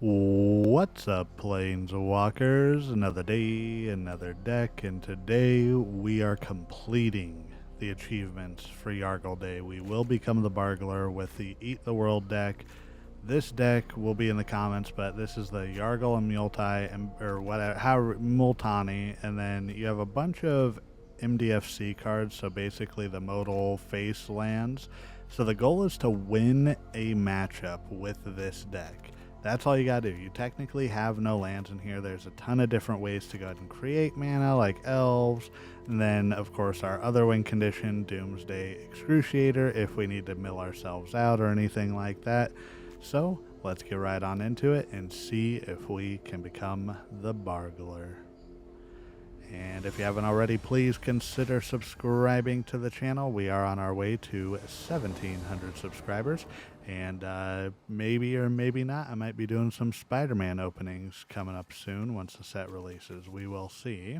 What's up, Planeswalkers? Another day, another deck, and today we are completing the achievements for Yargle Day. We will become the Bargler with the Eat the World deck. This deck will be in the comments, but this is the Yargle and Multi, or whatever, Multani, and then you have a bunch of MDFC cards, so basically the modal face lands. So the goal is to win a matchup with this deck. That's all you gotta do. You technically have no lands in here. There's a ton of different ways to go ahead and create mana, like elves. And then, of course, our other win condition, Doomsday Excruciator, if we need to mill ourselves out or anything like that. So, let's get right on into it and see if we can become the Bargler. And if you haven't already, please consider subscribing to the channel. We are on our way to 1,700 subscribers. And maybe or maybe not, I might be doing some Spider-Man openings coming up soon once the set releases. We will see.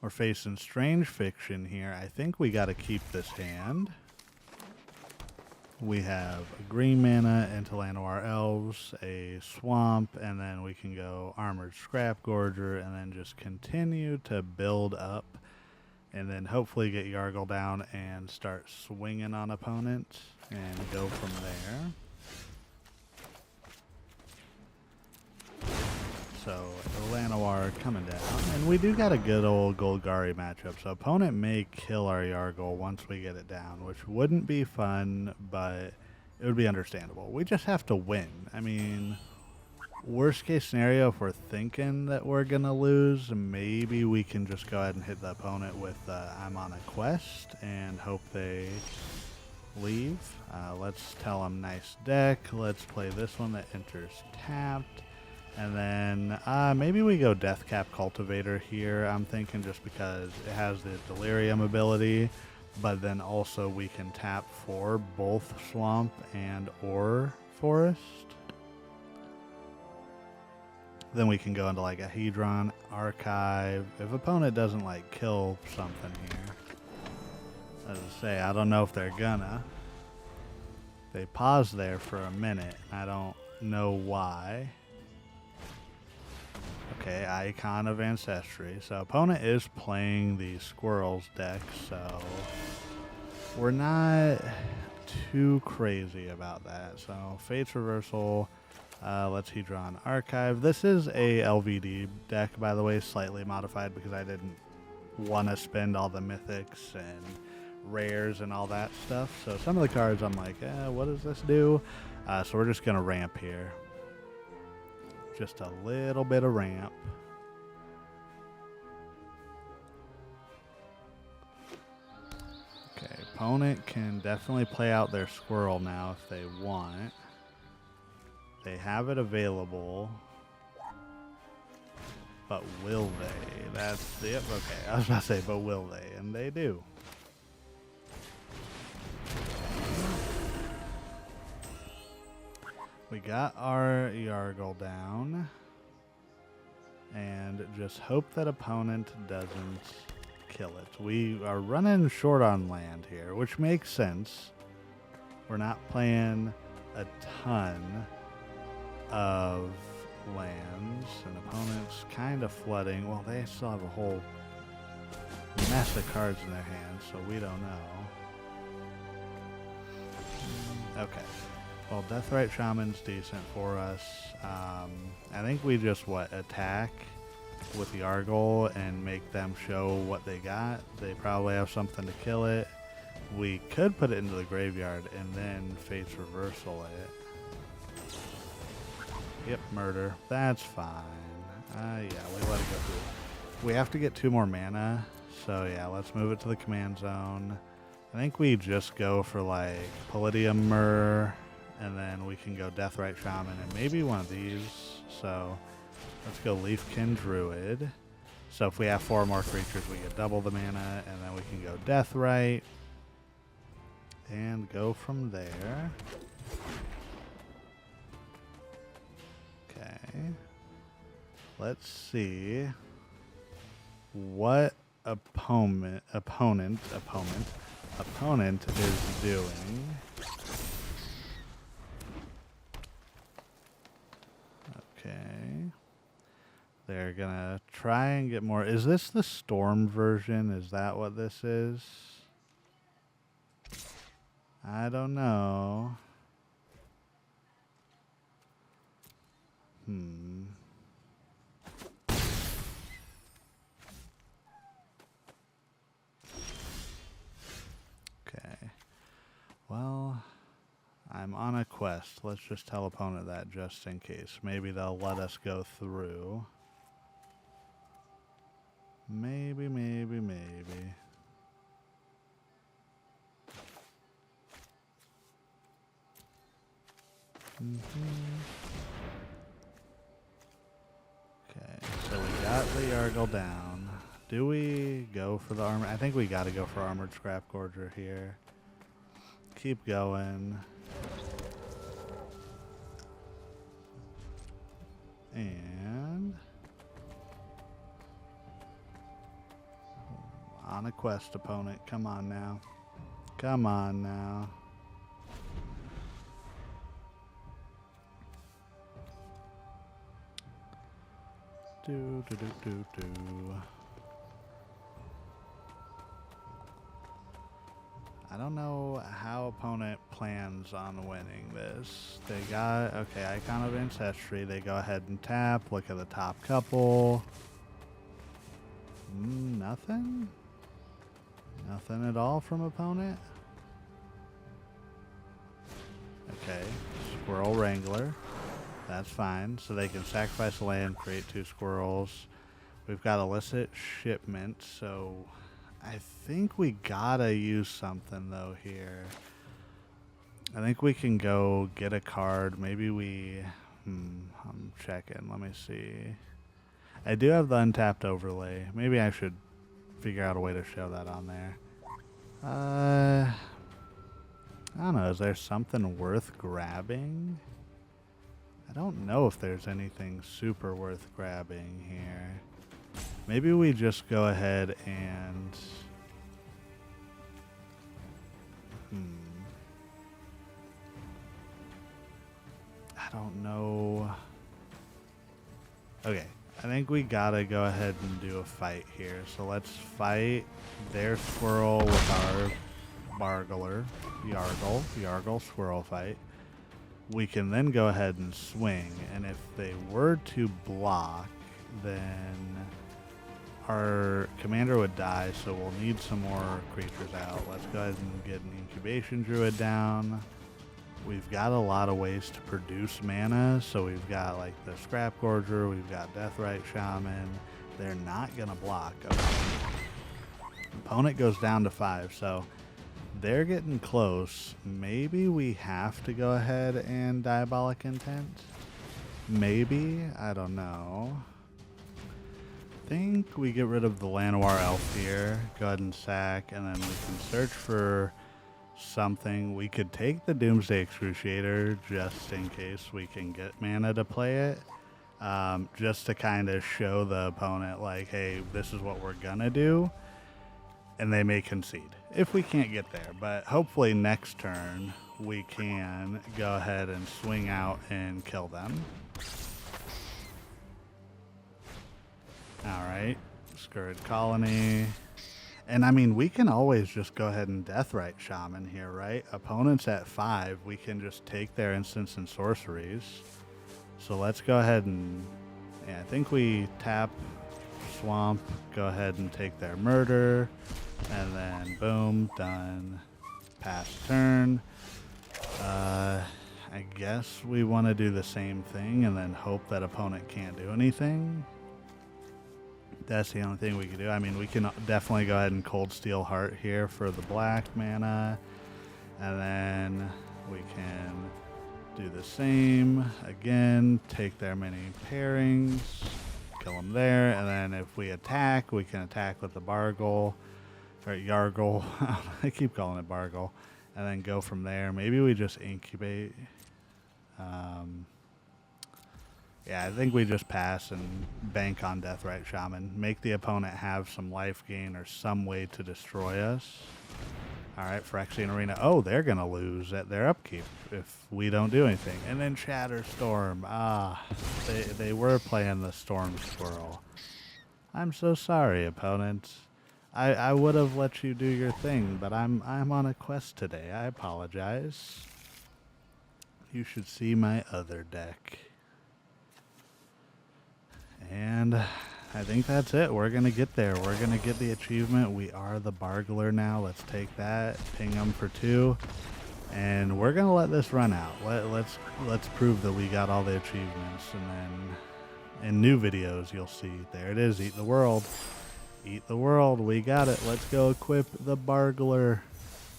We're facing Strange Fiction here. I think we got to keep this hand. We have a green mana into Llanowar Elves, a swamp, and then we can go Armored Scrap Gorger, and then just continue to build up, and then hopefully get Yargle down and start swinging on opponents, and go from there. So, Llanowar coming down, and we do got a good old Golgari matchup, so opponent may kill our Yargle once we get it down, which wouldn't be fun, but it would be understandable. We just have to win. I mean, worst case scenario, if we're thinking that we're gonna lose, maybe we can just go ahead and hit the opponent with I'm on a quest and hope they leave. Let's tell them nice deck. Let's play this one that enters tapped. And then maybe we go Deathcap Cultivator here, I'm thinking, just because it has the Delirium ability, but then also we can tap for both Swamp and or Forest. Then we can go into like a Hedron Archive. If opponent doesn't like kill something here, as I say, I don't know if they're gonna. They paused there for a minute. I don't know why. Okay, Icon of Ancestry. So opponent is playing the Squirrels deck, so we're not too crazy about that. So Fate's Reversal, let's Hedron Archive. This is a LVD deck, by the way, slightly modified because I didn't want to spend all the mythics and rares and all that stuff. So some of the cards I'm like, what does this do? So we're just going to ramp here. Just a little bit of ramp. Okay, opponent can definitely play out their squirrel now if they want. They have it available. But will they? That's it. Okay, I was about to say, but will they? And they do. We got our Yargle down, and just hope that opponent doesn't kill it. We are running short on land here, which makes sense. We're not playing a ton of lands, and opponent's kind of flooding. Well, they still have a whole mess of cards in their hands, so we don't know. Okay. Well, Deathrite Shaman's decent for us. I think we just, attack with the Yargle and make them show what they got. They probably have something to kill it. We could put it into the graveyard and then Fate's Reversal it. Yep, murder. That's fine. Yeah, we let it go through. We have to get 2 more mana, so yeah, let's move it to the command zone. I think we just go for, like, Palladium Myr, and then we can go Deathrite Shaman and maybe one of these. So let's go Leafkin Druid. So if we have 4 more creatures, we get double the mana, and then we can go Deathrite and go from there. Okay. Let's see what opponent is doing. They're gonna try and get more. Is this the storm version? Is that what this is? I don't know. Okay. Well, I'm on a quest. Let's just tell opponent that just in case. Maybe they'll let us go through. Maybe. Okay, so we got the Yargle down. Do we go for the armor? I think we got to go for Armored Scrap Gorger here. Keep going. And on a quest, opponent. Come on now. Come on now. Do. I don't know how opponent plans on winning this. They got, okay, Icon of Ancestry. They go ahead and tap. Look at the top couple. Nothing? Nothing at all from opponent? Okay, Squirrel Wrangler. That's fine. So they can sacrifice a land, create 2 squirrels. We've got Illicit Shipment, so I think we gotta use something though here. I think we can go get a card. Maybe we... I'm checking. Let me see. I do have the untapped overlay. Maybe I should figure out a way to show that on there. I don't know. Is there something worth grabbing? I don't know if there's anything super worth grabbing here. Maybe we just go ahead and... I don't know. Okay, I think we gotta go ahead and do a fight here. So let's fight their squirrel with our Bargler. Yargle squirrel fight. We can then go ahead and swing, and if they were to block, then our commander would die, so we'll need some more creatures out. Let's go ahead and get an Incubation Druid down. We've got a lot of ways to produce mana, so we've got like the Scrap Gorger, we've got Deathrite Shaman. They're not going to block. Okay. Opponent goes down to 5, so they're getting close. Maybe we have to go ahead and Diabolic Intent? Maybe? I don't know. I think we get rid of the Llanowar Elf here. Go ahead and sack, and then we can search for something. We could take the Doomsday Excruciator just in case we can get mana to play it. Just to kind of show the opponent, like, hey, this is what we're gonna do. And they may concede if we can't get there, but hopefully next turn we can go ahead and swing out and kill them. Alright, Scourge Colony. And I mean, we can always just go ahead and Deathrite Shaman here, right? Opponents at 5, we can just take their instants and sorceries. So let's go ahead and, yeah, I think we tap Swamp, go ahead and take their Murder, and then boom, done. Pass turn. I guess we want to do the same thing and then hope that opponent can't do anything. That's the only thing we can do. I mean, we can definitely go ahead and Coldsteel Heart here for the black mana. And then we can do the same. Again, take their many pairings, kill them there. And then if we attack, we can attack with the Bargle, or Yargle. I keep calling it Bargle. And then go from there. Maybe we just incubate. Yeah, I think we just pass and bank on Deathrite Shaman. Make the opponent have some life gain or some way to destroy us. All right, Phyrexian Arena. Oh, they're going to lose at their upkeep if we don't do anything. And then Shatterstorm. Ah, they were playing the Storm Squirrel. I'm so sorry, opponent. I would have let you do your thing, but I'm on a quest today. I apologize. You should see my other deck. And I think that's it. We're going to get there. We're going to get the achievement. We are the Bargler now. Let's take that. Ping them for 2. And we're going to let this run out. Let's prove that we got all the achievements. And then in new videos, you'll see. There it is. Eat the world. Eat the world. We got it. Let's go equip the Bargler.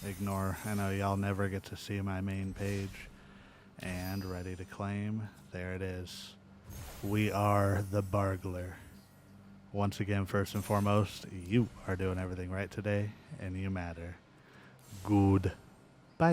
Ignore. I know y'all never get to see my main page. And ready to claim. There it is. We are the Bargler. Once again, first and foremost, you are doing everything right today, and you matter. Good. Bye.